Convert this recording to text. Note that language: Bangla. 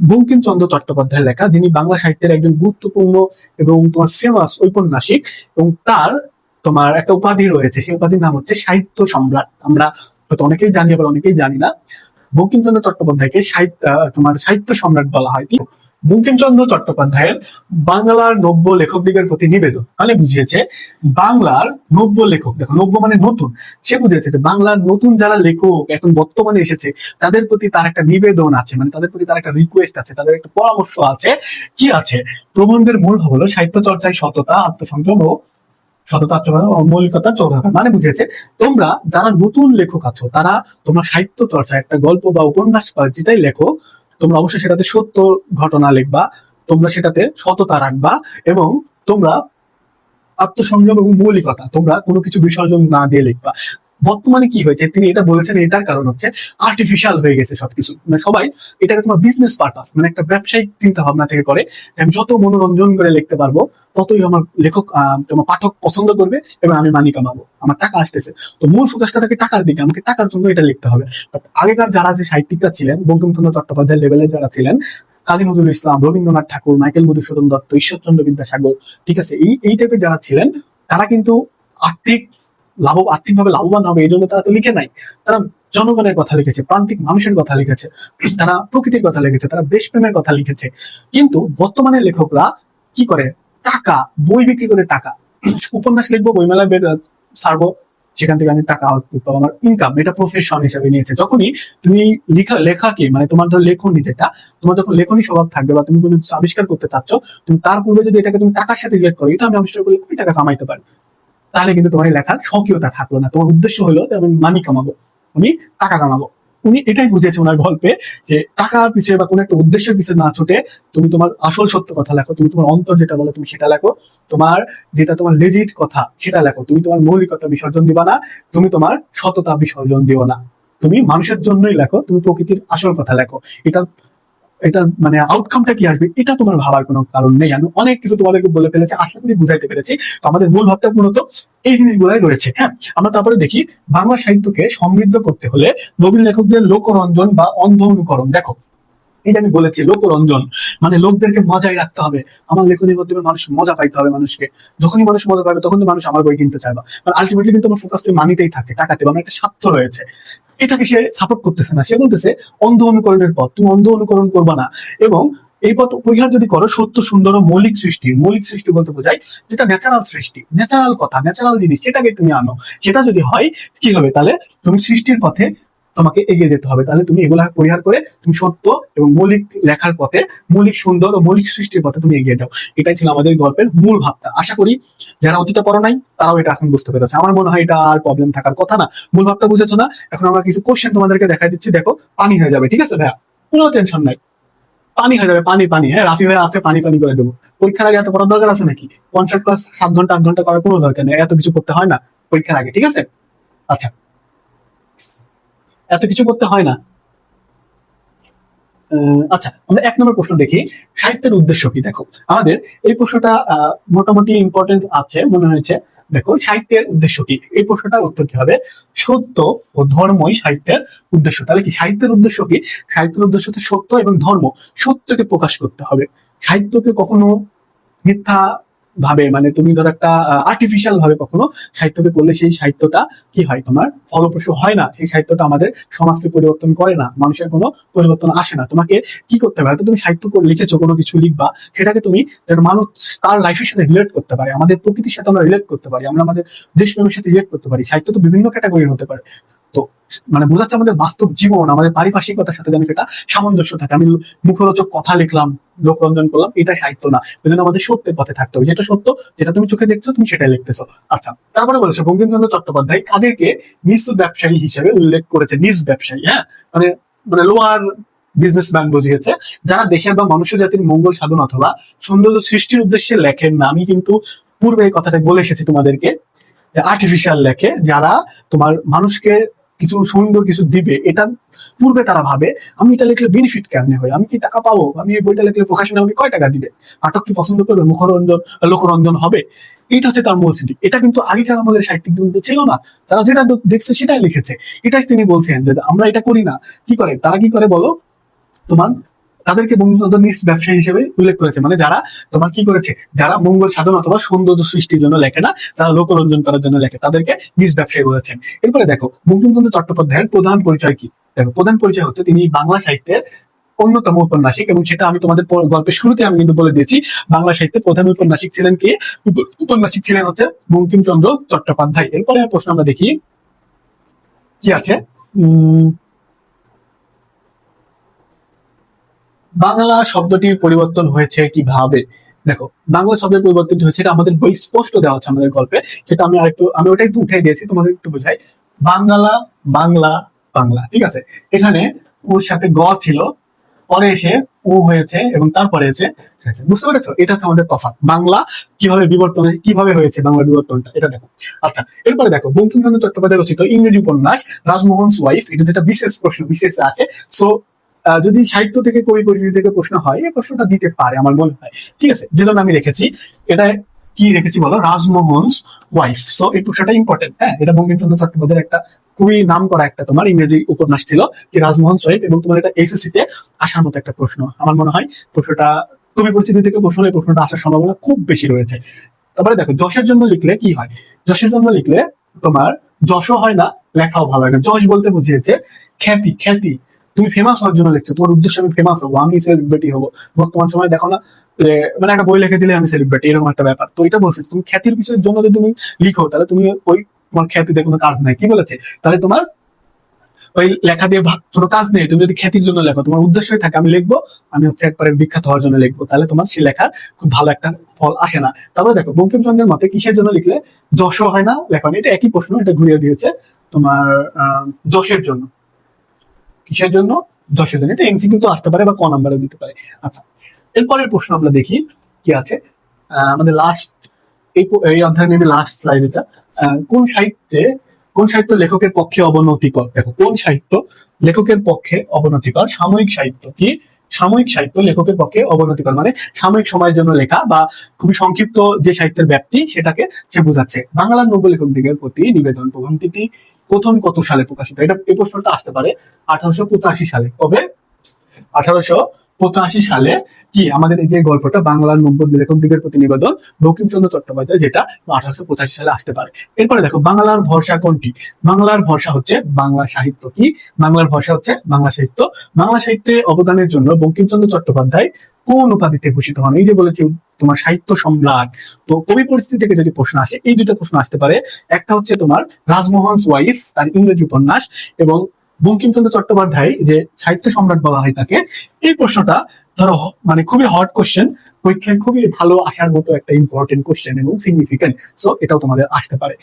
বঙ্কিমচন্দ্র চট্টোপাধ্যায়ের লেখা, যিনি বাংলা সাহিত্যের একজন গুরুত্বপূর্ণ এবং তোমার ফেমাস ঔপন্যাসিক, এবং তার তোমার একটা উপাধি রয়েছে, সেই উপাধির নাম হচ্ছে সাহিত্য সম্রাট। আমরা হয়তো অনেকেই জানি, আবার অনেকেই জানি না। বঙ্কিমচন্দ্র চট্টোপাধ্যায়কে তোমার সাহিত্য সম্রাট বলা হয়। বঙ্কিমচন্দ্র চট্টোপাধ্যায়ের বাংলার নব্য লেখকদিগের প্রতি নিবেদন মানে বুঝিয়েছে বাংলার নব্য লেখক, দেখো নব্য মানে নতুন, সে বুঝিয়েছে যে বাংলার নতুন যারা লেখক এখন বর্তমানে এসেছে তাদের প্রতি তার একটা নিবেদন আছে, মানে তাদের প্রতি তার একটা রিকোয়েস্ট আছে, তাদের একটা পরামর্শ আছে। কি আছে? প্রবন্ধের মূল ভাব হলো সাহিত্য চর্চায় সততা, আত্মসংযম ও মৌলিকতা চৌরাকা। মানে বুঝিয়েছে তোমরা যারা নতুন লেখক আছো, তারা তোমরা সাহিত্য চর্চা একটা গল্প বা উপন্যাস বা যেটাই লেখো, তোমরা অবশ্যই সেটাতে সত্য ঘটনা লিখবা, তোমরা সেটাতে সততা রাখবা, এবং তোমরা আত্মসংযম এবং মৌলিকতা, তোমরা কোনো কিছু বিসর্জন না দিয়ে লিখবা। বর্তমানে কি হয়েছে, তিনি এটা বলেছেন, এটার কারণ হচ্ছে আর্টিফিশিয়াল হয়ে গেছে সবকিছু, মানে সবাই এটাকে তোমার বিজনেস পারপাস, মানে একটা ব্যবসায়িক চিন্তা ভাবনা থেকে করে যে আমি যত মনোরঞ্জন করে লিখতে পারবো ততই আমার লেখক তোমার পাঠক পছন্দ করবে এবং আমি মানি কামাবো, আমার টাকা আসতেছে। তো মূল ফোকাসটা থাকে টাকার দিকে, আমাকে টাকার জন্য এটা লিখতে হবে। বাট আগেকার যারা যে সাহিত্যিকরা ছিলেন, বঙ্কিমচন্দ্র চট্টোপাধ্যায় লেভেলের যারা ছিলেন, কাজী নজরুল ইসলাম, রবীন্দ্রনাথ ঠাকুর, মাইকেল মধুসূদন দত্ত, ঈশ্বরচন্দ্র বিদ্যাসাগর, ঠিক আছে, এই টাইপের যারা ছিলেন, তারা কিন্তু আর্থিকভাবে লাভবান হবে এই জন্য তারা তো লিখে নাই। তারা জনগণের কথা লিখেছে, প্রান্তিক মানুষের কথা লিখেছে, তারা প্রকৃতির কথা লিখেছে, তারা দেশপ্রেমের কথা লিখেছে। কিন্তু বর্তমানে লেখকরা কি করে? টাকা, বই বিক্রি করে টাকা, উপন্যাস লিখবো, বইমেলায় ছাড়বো, সেখান থেকে আমি টাকা আউটপুট পাবো, আমার ইনকাম, এটা প্রফেশন হিসেবে নিয়েছে। যখনই তুমি লেখাকে মানে তোমার ধর লেখনী, যেটা তোমার যখন লেখনী স্বভাব থাকবে বা তুমি কোনো কিছু আবিষ্কার করতে চাচ্ছ, তুমি তার পূর্বে যদি এটাকে তুমি টাকার সাথে রিলেট করো, এটা আমি আবিষ্কার করলে কোটি টাকা কামাইতে পারি, তাহলে কিন্তু তোমার লেখার স্বকীয়তা থাকলো না। তোমার উদ্দেশ্য হলো আমি মানি কামাবো, আমি টাকা কামাবো। উনি এটাই বুঝেছে ওনার গল্পে, যে টাকার পিছিয়ে বা কোনো একটা উদ্দেশ্যের পিছিয়ে না ছুটে তুমি তোমার আসল সত্য কথা লেখো, তুমি তোমার অন্তর যেটা বলো তুমি সেটা লেখো, তোমার যেটা তোমার লেজিট কথা সেটা লেখো, তুমি তোমার মৌলিকতা বিসর্জন দিবা না, তুমি তোমার সততা বিসর্জন দিও না, তুমি মানুষের জন্যই লেখো, তুমি প্রকৃতির আসল কথা লেখো। এটা এটার মানে আউটকামটা কি আসবে এটা তোমার ভাবার কোনো কারণ নেই। আমি অনেক কিছু তোমাদেরকে বলে ফেলেছি, আশা করি বুঝাইতে পেরেছি। তো আমাদের মূল ভাবটা মূলত এই জিনিসগুলাই রয়েছে। হ্যাঁ, আমরা তারপরে দেখি বাংলা সাহিত্যকে সমৃদ্ধ করতে হলে নবীন লেখকদের লোকরঞ্জন বা অন্ধ অনুকরণ। দেখো, এটা আমি বলেছি, লোকরঞ্জন মানে লোকদেরকে মজায় রাখতে হবে, আমার লেখনীর মাধ্যমে মানুষ মজা পাইতে হবে। মানুষকে যখনই মানুষ মজা পাবে তখন তো মানুষ আমার বই কিনতে চাইবে। মানে আলটিমেটলি কিন্তু আমার ফোকাস মানিতেই থাকে, টাকাতে, আমার একটা স্বার্থ রয়েছে। এটাকে সে সাপোর্ট করতেছে না, সে বলতেছে অন্ধ অনুকরণের পথ, তুমি অন্ধ অনুকরণ করবা না, এবং এই পথ পরিহার যদি করো সত্য, সুন্দর ও মৌলিক সৃষ্টি। মৌলিক সৃষ্টি বলতে বোঝায় যেটা ন্যাচারাল সৃষ্টি, ন্যাচারাল কথা, ন্যাচারাল জিনিস, সেটাকে তুমি আনো। সেটা যদি হয় কি হবে, তাহলে তুমি সৃষ্টির পথে তোমাকে এগিয়ে যেতে হবে। তাহলে তুমি এগুলা পরিহার করে তুমি সত্য এবং মৌলিক লেখার পথে, মৌলিক সুন্দর ও মৌলিক সৃষ্টির পথে তুমি এগিয়ে যাও। এটাই ছিল আমাদের গল্পের মূল ভাবটা। আশা করি যারা অতীতে পড়ো নাই তারাও এটা এখন বুঝতে পেরেছে। আমার মনে হয় এটা আর প্রবলেম থাকার কথা না। মূল ভাবটা বুঝেছো না? এখন আমরা কিছু কোশ্চেন তোমাদেরকে দেখাই দিচ্ছি, দেখো পানি হয়ে যাবে, ঠিক আছে ভাইয়া, কোনো টেনশন নাই, পানি হয়ে যাবে, পানি পানি। হ্যাঁ, রাফি ভাইয়া আছে, পানি পানি করে দেবো। পরীক্ষার আগে এত পড়ার দরকার আছে নাকি? কনসেপ্ট ক্লাস 7 ঘন্টা 8 ঘন্টা করার কোনো দরকার নেই, এত কিছু করতে হয় না পরীক্ষার আগে, ঠিক আছে? আচ্ছা, এত কিছু করতে হয় না। আচ্ছা, আমরা 1 নম্বর প্রশ্ন দেখি, সাহিত্যের উদ্দেশ্য কি? দেখো, আমাদের এই প্রশ্নটা মোটামুটি ইম্পর্টেন্ট আছে মনে হয়েছে। দেখো, সাহিত্যের উদ্দেশ্য কি, এই প্রশ্নটার উত্তর কি হবে? সত্য ও ধর্মই সাহিত্যের উদ্দেশ্য। তাহলে কি সাহিত্যের উদ্দেশ্য কি? সাহিত্যের উদ্দেশ্য হচ্ছে সত্য এবং ধর্ম, সত্যকে প্রকাশ করতে হবে। সাহিত্যকে কখনো মিথ্যা ভাবে, মানে তুমি ধরো একটা আর্টিফিশিয়াল ভাবে কখনো সাহিত্যকে করলে সেই সাহিত্যটা কি হয়, তোমার ফলপ্রসূ হয় না। সেই সাহিত্যটা আমাদের সমাজকে পরিবর্তন করে না, মানুষের কোনো পরিবর্তন আসে না। তোমাকে কি করতে হবে, হয়তো তুমি সাহিত্য লিখেছো, কোনো কিছু লিখবা, সেটাকে তুমি যেন মানুষ তার লাইফের সাথে রিলেট করতে পারে, আমাদের প্রকৃতির সাথে আমরা রিলেট করতে পারি, আমরা আমাদের দেশপ্রেমের সাথে রিলেট করতে পারি। সাহিত্য তো বিভিন্ন ক্যাটাগরির হতে পারে। তো মানে বোঝাচ্ছে আমাদের বাস্তব জীবন, আমাদের পারিপার্শ্বিকতার সাথে যেন সেটা সামঞ্জস্য থাকে। আমি মুখরোচক কথা লিখলাম, লোকরঞ্জন করলাম, এটা সাহিত্য না। ওই জন্য আমাদের সত্যের পথে থাকতে হবে, যেটা সত্য, যেটা তুমি চোখে দেখছো তুমি সেটাই লিখতেছো। আচ্ছা, তারপরে বলেছে বঙ্কিমচন্দ্র চট্টোপাধ্যায় কাদেরকে নিজ ব্যবসায়ী হিসেবে উল্লেখ করেছে? নিজ ব্যবসায়ী, হ্যাঁ, মানে মানে লোহার বিজনেসম্যান বুঝিয়েছে, যারা দেশের বা মনুষ্য জাতির মঙ্গল সাধন অথবা সৌন্দর্য সৃষ্টির উদ্দেশ্যে লেখেন না। আমি কিন্তু পূর্বে এই কথাটা বলে এসেছি তোমাদেরকে, যে আর্টিফিশিয়াল লেখে, যারা তোমার মানুষকে কিছু সুন্দর কিছু দিবে, এটা পূর্বে তারা ভাবে আমি এটা লিখলে বেনিফিট কেমনে হয়, আমি কি টাকা পাবো, আমি এই বইটা লিখলে প্রকাশনে আমাকে কয় টাকা দিবে, পাঠক কি পছন্দ করবে, মুখরঞ্জন লোকরঞ্জন হবে, এটা হচ্ছে তার মূল সিদ্ধি। এটা কিন্তু আগেকার আমাদের সাহিত্যিক ছিল না, তারা যেটা দেখছে সেটাই লিখেছে। এটাই তিনি বলছেন যে আমরা এটা করি না। কি করে তারা, কি করে বলো, তোমার তাদেরকে বঙ্কিমচন্দ্র নিজ ব্যবসায়ী হিসেবে উল্লেখ করেছে, মানে যারা তোমার কি করেছে, যারা মঙ্গল সাধন অথবা সৌন্দর্য সৃষ্টির জন্য লেখে না, যারা লোকরঞ্জন করার জন্য লেখে, তাদেরকে নিজ ব্যবসায়ী বলেছেন। এরপরে দেখো বঙ্কিমচন্দ্র চট্টোপাধ্যায়ের প্রধান পরিচয় কি। দেখো প্রধান পরিচয় হচ্ছে তিনি বাংলা সাহিত্যের অন্যতম ঔপন্যাসিক, এবং সেটা আমি তোমাদের গল্পের শুরুতে আমি কিন্তু বলে দিয়েছি। বাংলা সাহিত্যের প্রধান ঔপন্যাসিক ছিলেন কে? উপন্যাসিক ছিলেন হচ্ছে বঙ্কিমচন্দ্র চট্টোপাধ্যায়। এরপরে প্রশ্ন আমরা দেখি কি আছে। বাংলা শব্দটির পরিবর্তন হয়েছে কিভাবে। দেখো বাংলা শব্দের পরিবর্তন হয়েছে, এটা আমাদের বই স্পষ্ট দেওয়া আছে আমাদের গল্পে, সেটা আমি ওটা একটু উঠাই দিয়েছি, তোমাদের একটু বোঝাই। বাংলা বাংলা বাংলা, ঠিক আছে। এখানে ওর সাথে গ ছিল, পরে এসে ও হয়েছে এবং তারপরে এসে, বুঝতে পেরেছো? এটা হচ্ছে আমাদের তফাৎ। বাংলা কিভাবে হয়েছে বাংলা বিবর্তনটা, এটা দেখো। আচ্ছা এরপরে দেখো বঙ্কিমচন্দ্র চট্টোপাধ্যায় রচিত ইংরেজি উপন্যাস রাজমোহনস ওয়াইফ, এটা যেটা বিশেষ প্রশ্ন, বিশেষ আছে। সো যদি সাহিত্য থেকে কবি পরিচিতি থেকে প্রশ্ন হয়, এই প্রশ্নটা দিতে পারে আমার মনে হয়, ঠিক আছে। যেজন্য আমি রেখেছি এটা, কি রেখেছি বলো, রাজমোহনস ওয়াইফ। সো এই প্রশ্নটা ইম্পর্টেন্ট, হ্যাঁ। এটা বঙ্কিমচন্দ্র চট্টোপাধ্যায়ের একটা খুবই নাম করা একটা তোমার ইংরেজি উপন্যাস ছিল, কি রাজমোহনস ওয়াইফ, এবং তোমার এটা এসএসসি তে আসার মতো একটা প্রশ্ন। আমার মনে হয় প্রশ্নটা কবি পরিচিতি থেকে প্রশ্ন, এই প্রশ্নটা আসার সম্ভাবনা খুব বেশি রয়েছে। তারপরে দেখো যশের জন্য লিখলে কি হয়। যশের জন্য লিখলে তোমার যশও হয় না, লেখাও ভালো হয় না। যশ বলতে বুঝিয়েছে খ্যাতি, খ্যাতি। তুমি ফেমাস হওয়ার জন্য লিখছো, তোমার উদ্দেশ্য আমি ফেমাস হবো, আমি সেলিব্রিটি হবো। বর্তমান সময় দেখো না, মানে একটা বই লিখে দিলে আমি সেলিব্রিটি, এরকম একটা ব্যাপার। তো এটা বলছি, তুমি খ্যাতির পিছনের জন্য যদি তুমি লিখো, তাহলে তুমি ওই তোমার খ্যাতিতে কোনো কাজ নাই। কি বলেছে? তাহলে তোমার ওই লেখা দিয়ে কোনো কাজ নেই। তুমি যদি খ্যাতির জন্য লেখো, তোমার উদ্দেশ্যই থাকে আমি লিখবো, আমি হচ্ছে একবারে বিখ্যাত হওয়ার জন্য লিখবো, তাহলে তোমার সেই লেখার খুব ভালো একটা ফল আসে না। তারপরে দেখো বঙ্কিমচন্দ্রের মতে কিসের জন্য লিখলে যশও হয় না, লেখা নেই। এটা একই প্রশ্ন, এটা ঘুরিয়ে দিয়েছে তোমার যশের জন্য। কিসের জন্য? যশের জন্য। এটা এমসিকিউ তো আসতে পারে বা ক নাম্বারে দিতে পারে। আচ্ছা এরপরের প্রশ্ন আমরা দেখি কি আছে। আমাদের লাস্ট এই অধ্যায়ের মেবি লাস্ট স্লাইড এটা। কোন সাহিত্য লেখকের পক্ষে অবনতিকর। দেখো কোন সাহিত্য লেখকের পক্ষে অবনতিকর। সাময়িক সাহিত্য। কি? সাময়িক সাহিত্য লেখকের পক্ষে অবনতিকর, মানে সাময়িক সময়ের জন্য লেখা বা খুবই সংক্ষিপ্ত যে সাহিত্যের ব্যাপ্তি, সেটাকে সে বোঝাচ্ছে। বাংলার নব্য লেখকদিগের প্রতি নিবেদন প্রবন্ধটি প্রথম কত সালে প্রকাশিত। এটা এই প্রশ্নটা আসতে পারে 1885 সালে। কবে? 1885 সালে। কি আমাদের এই যে গল্পটা বাংলার নব্য লেখকদিগের প্রতি নিবেদন, বঙ্কিমচন্দ্র চট্টোপাধ্যায়, যেটা 1885 সালে আসতে পারে। এরপরে দেখো বাংলার ভরসা কোনটি। বাংলার ভরসা হচ্ছে বাংলা সাহিত্য। কি? বাংলার ভরসা হচ্ছে বাংলা সাহিত্য। বাংলা সাহিত্যে অবদানের জন্য বঙ্কিমচন্দ্র চট্টোপাধ্যায় কোন উপাধিতে ভূষিত হন? এই যে বলেছি তোমার সাহিত্য সম্রাট। তো কবি পরিস্থিতি থেকে যদি প্রশ্ন আসে, এই দুটো প্রশ্ন আসতে পারে। একটা হচ্ছে তোমার রাজমোহনস ওয়াইফ, তার ইংরেজি উপন্যাস, এবং বঙ্কিমচন্দ্র চট্টোপাধ্যায় যে সাহিত্য সম্রাট বলা হয় তাকে। এই প্রশ্নটা ধরো মানে খুবই হট কোশ্চেন, পরীক্ষায় খুবই ভালো আসার মতো একটা ইম্পর্টেন্ট কোশ্চেন এবং সিগনিফিকেন্ট। সো এটাও তোমাদের আসতে পারে।